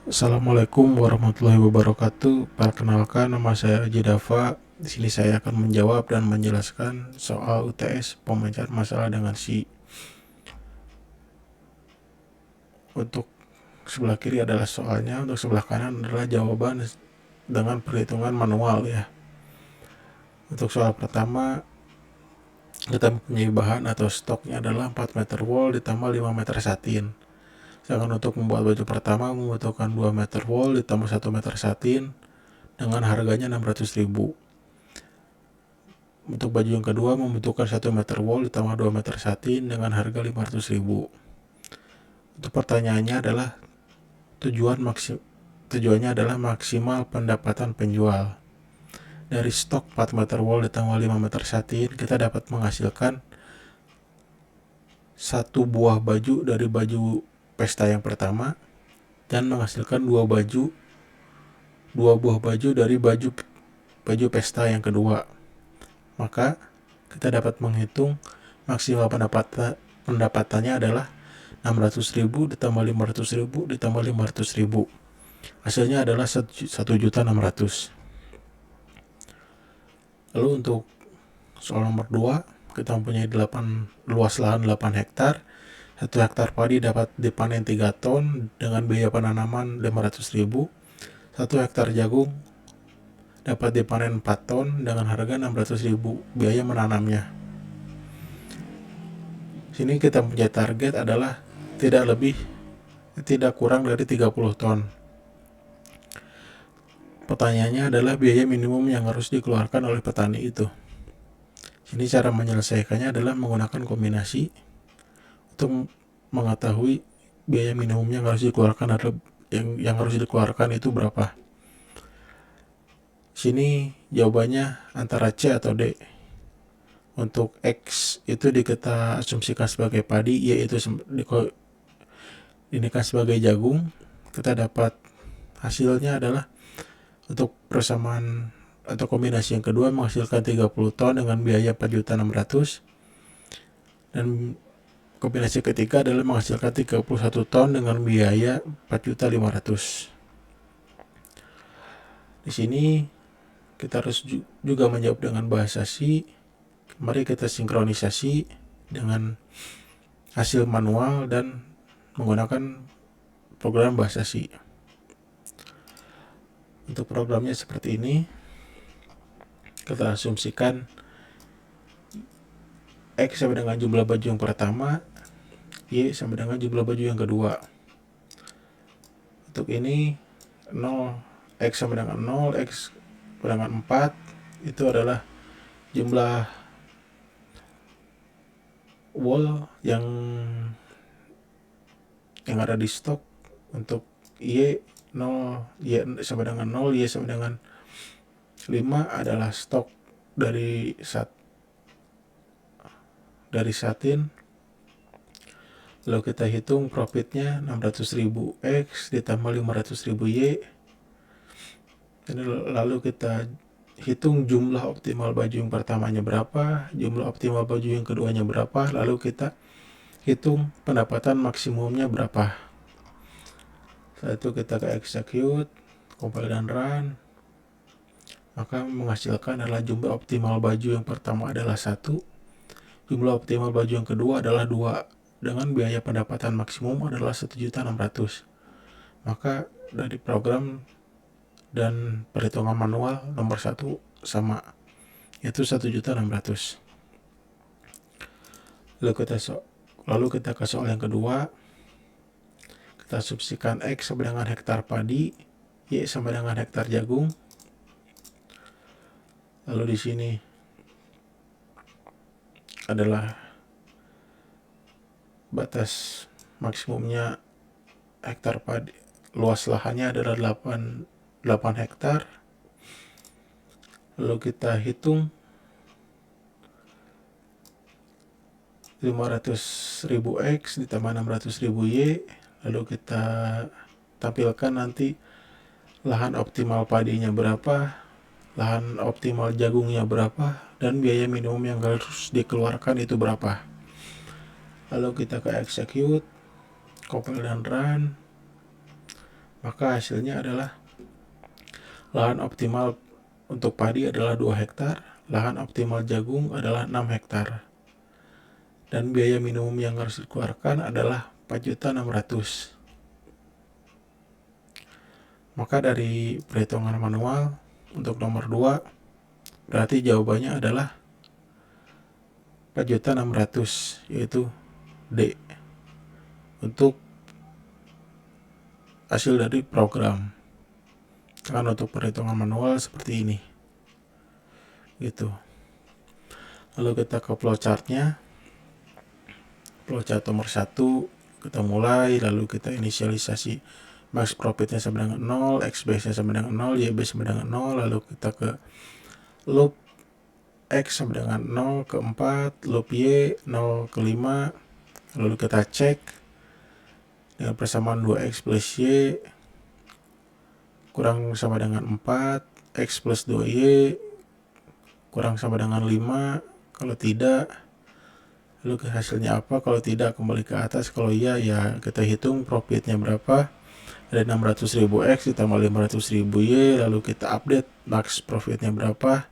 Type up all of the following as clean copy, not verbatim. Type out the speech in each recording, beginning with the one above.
Assalamualaikum warahmatullahi wabarakatuh. Perkenalkan, nama saya Aji Dava. Di sini saya akan menjawab dan menjelaskan soal UTS pemecahan masalah dengan si. Untuk sebelah kiri adalah soalnya, untuk sebelah kanan adalah jawaban dengan perhitungan manual ya. Untuk soal pertama, kita mempunyai bahan atau stoknya adalah 4 meter wol ditambah 5 meter satin. Sedangkan untuk membuat baju pertama membutuhkan 2 meter wol ditambah 1 meter satin dengan harganya 600.000. Untuk baju yang kedua membutuhkan 1 meter wol ditambah 2 meter satin dengan harga 500.000. Untuk pertanyaannya adalah tujuannya adalah maksimal pendapatan penjual. Dari stok 4 meter wol ditambah 5 meter satin, kita dapat menghasilkan satu buah baju dari baju pesta yang pertama dan menghasilkan dua buah baju dari baju pesta yang kedua. Maka kita dapat menghitung maksimal pendapatannya adalah 600.000 ditambah 500.000 ditambah 500.000. Hasilnya adalah 1.600.000. Lalu untuk soal nomor 2, kita mempunyai luas lahan 8 hektar. 1 hektar padi dapat dipanen 3 ton dengan biaya penanaman 500.000. 1 hektar jagung dapat dipanen 4 ton dengan harga 600.000 biaya menanamnya. Sini kita punya target adalah tidak kurang dari 30 ton. Pertanyaannya adalah biaya minimum yang harus dikeluarkan oleh petani itu. Sini cara menyelesaikannya adalah menggunakan kombinasi untuk mengetahui biaya minimumnya yang harus dikeluarkan adalah yang harus dikeluarkan itu berapa. Sini jawabannya antara C atau D. Untuk X itu kita asumsikan sebagai padi, Y itu dinikan sebagai jagung. Kita dapat hasilnya adalah untuk persamaan atau kombinasi yang kedua menghasilkan 30 ton dengan biaya 4.600.000, dan kombinasi ketiga adalah menghasilkan 31 ton dengan biaya 4.500.000. Di sini kita harus juga menjawab dengan bahasa C. Mari kita sinkronisasi dengan hasil manual dan menggunakan program bahasa C. Untuk programnya seperti ini. Kita asumsikan X sama dengan jumlah baju yang pertama, Y sama dengan jumlah baju yang kedua. Untuk ini 0, X sama dengan 0, X sama dengan 4, itu adalah jumlah wol yang ada di stok. Untuk Y 0, Y sama dengan 0, Y sama dengan 5 adalah stok dari satin. Lalu kita hitung profitnya 600.000 X ditambah 500.000 Y. Lalu kita hitung jumlah optimal baju yang pertamanya berapa, jumlah optimal baju yang keduanya berapa, lalu kita hitung pendapatan maksimumnya berapa. Setelah itu kita ke execute, compile dan run. Maka menghasilkan adalah jumlah optimal baju yang pertama adalah 1, jumlah optimal baju yang kedua adalah 2, dengan biaya pendapatan maksimum adalah 1.600.000. Maka dari program dan perhitungan manual nomor 1 sama, yaitu 1.600.000. Lalu kita ke soal yang kedua. Kita asumsikan X sama dengan hektar padi, Y sama dengan hektar jagung. Lalu di sini adalah batas maksimumnya hektar padi, luas lahannya adalah 8 hektar. Lalu kita hitung 500.000 X ditambah 600.000 Y. Lalu kita tampilkan nanti lahan optimal padinya berapa, lahan optimal jagungnya berapa, dan biaya minimum yang harus dikeluarkan itu berapa. Lalu kita ke execute, compile dan run. maka hasilnya adalah lahan optimal untuk padi adalah 2 hektar, lahan optimal jagung adalah 6 hektar. Dan biaya minimum yang harus dikeluarkan adalah 4.600.000. Maka dari perhitungan manual untuk nomor 2, berarti jawabannya adalah 4.600.000, yaitu D untuk hasil dari program. Kan untuk perhitungan manual seperti ini gitu. Lalu kita ke flowchartnya. Flowchart nomor 1 kita mulai, lalu kita inisialisasi max profitnya sama dengan 0, X base nya sama dengan 0, Y base sama dengan 0, lalu kita ke loop X sama dengan 0 ke 4, loop Y 0 ke 5, lalu kita cek dengan persamaan 2X plus Y kurang sama dengan 4, X plus 2Y kurang sama dengan 5, kalau tidak lalu hasilnya apa, kalau tidak kembali ke atas, kalau iya ya kita hitung profitnya berapa, ada 600.000 X ditambah 500.000 Y, lalu kita update max profitnya berapa,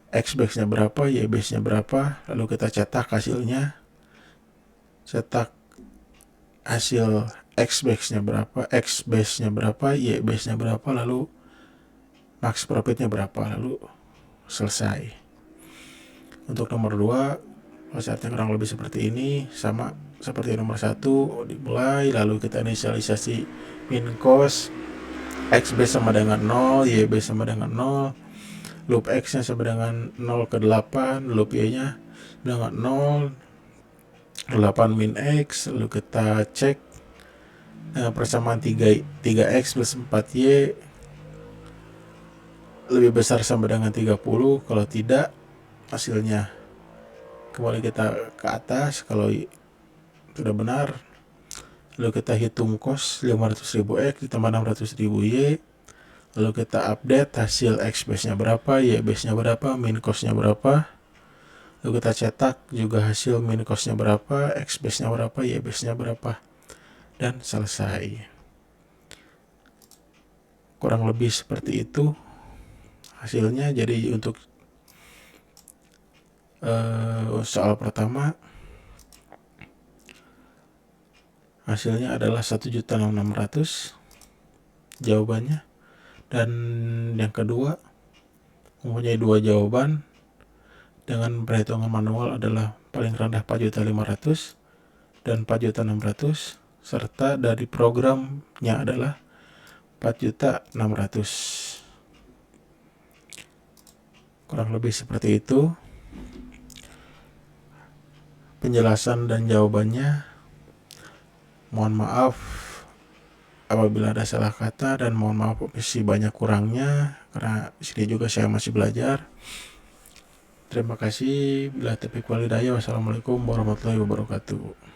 X base nya berapa, Y base nya berapa, lalu kita cetak hasilnya, cetak hasil X base nya berapa, X base nya berapa, Y base nya berapa, lalu max profitnya berapa, lalu selesai. Untuk nomor 2 flowchartnya kurang lebih seperti ini, sama seperti nomor 1, dimulai, lalu kita inisialisasi min cost, X base sama dengan 0, Y base sama dengan 0, loop X nya sama dengan 0 ke 8, loop Y nya dengan 0, 8 min X, lalu kita cek persamaan 3X plus 4Y lebih besar sama dengan 30, kalau tidak hasilnya kembali kita ke atas, kalau sudah benar lalu kita hitung cost 500.000 X ditambah 600.000 Y, lalu kita update hasil X base nya berapa, Y base nya berapa, min cost nya berapa, lalu kita cetak juga hasil min cost nya berapa, X base nya berapa, Y base nya berapa, dan selesai. Kurang lebih seperti itu hasilnya. Jadi untuk soal pertama hasilnya adalah 1.600.000 jawabannya, dan yang kedua mempunyai 2 jawaban dengan perhitungan manual adalah paling rendah 4.500.000 dan 4.600.000, serta dari programnya adalah 4.600.000. Kurang lebih seperti itu penjelasan dan jawabannya. Mohon maaf apabila ada salah kata, dan mohon maaf masih banyak kurangnya karena di sini juga saya masih belajar. Terima kasih. Bila taufiq wal hidayah. Wassalamualaikum warahmatullahi wabarakatuh.